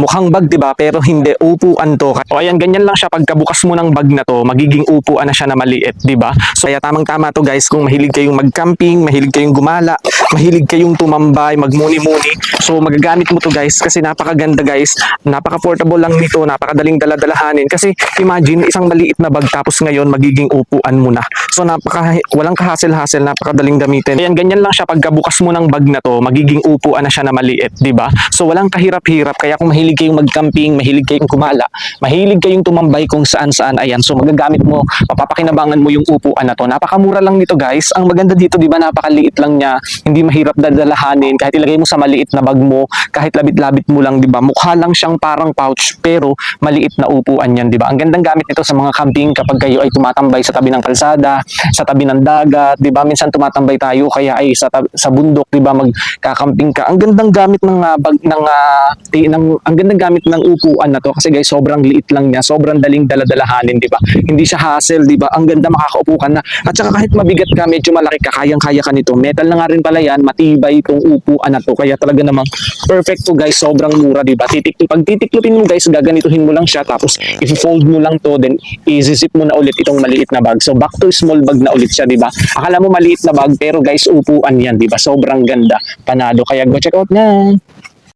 Mukhang bag, 'di ba? Pero hindi, upuan 'to. O ayan, ganyan lang siya pagkabukas mo ng bag na 'to, magiging upuan na siya na maliit, 'di ba? So kaya tamang-tama 'to, guys, kung mahilig kayong mag-camping, mahilig kayong gumala, mahilig kayong tumambay, magmuni-muni. So magagamit mo 'to, guys, kasi napakaganda, guys. Napaka-portable lang nito, napakadaling dala-dalahanin. Kasi imagine isang maliit na bag tapos ngayon magiging upuan mo na. So walang kahasel-hasel, napakadaling gamitin. Ayan, ganyan lang siya pagkabukas mo ng bag na 'to, magiging upuan na siya na maliit, 'di ba? So walang kahirap-hirap. Kaya kung mahilig kayong mag-camping, mahilig kayong kumala, mahilig kayong tumambay kung saan-saan, ayan. So magagamit mo, mapapakinabangan mo yung upuan na to. Napakamura lang nito, guys. Ang maganda dito, 'di ba, napakaliit lang niya, hindi mahirap dadalahanin. Kahit ilagay mo sa maliit na bag mo, kahit labit-labit mo lang, 'di ba? Mukha lang siyang parang pouch pero maliit na upuan 'yan, 'di ba? Ang gandang gamit nito sa mga camping kapag kayo ay tumatambay sa tabi ng kalsada, sa tabi ng dagat, 'di ba? Minsan tumatambay tayo kaya ay sa bundok, 'di ba? Magkakamping ka. Ang gandang gamit ng bag ang gandang gamit ng upuan na to kasi, guys, sobrang liit lang niya, sobrang daling daladalahanin, 'di ba? Hindi siya hassle, 'di ba? Ang ganda, makakaupo ka na. At saka kahit mabigat ka, medyo malaki ka, kayang-kaya ka nito. Metal na nga rin pala 'yan, matibay itong upuan na to. Kaya talaga namang perfect to, guys. Sobrang mura, 'di ba? Pag titiklopin mo, guys, gaganituhin mo lang siya, tapos i-fold mo lang to, then i-zip mo na ulit itong maliit na bag. So back to small bag na ulit siya, 'di ba? Akala mo maliit na bag pero, guys, upuan 'yan, 'di ba? Sobrang ganda. Panalo. Kaya go check out na.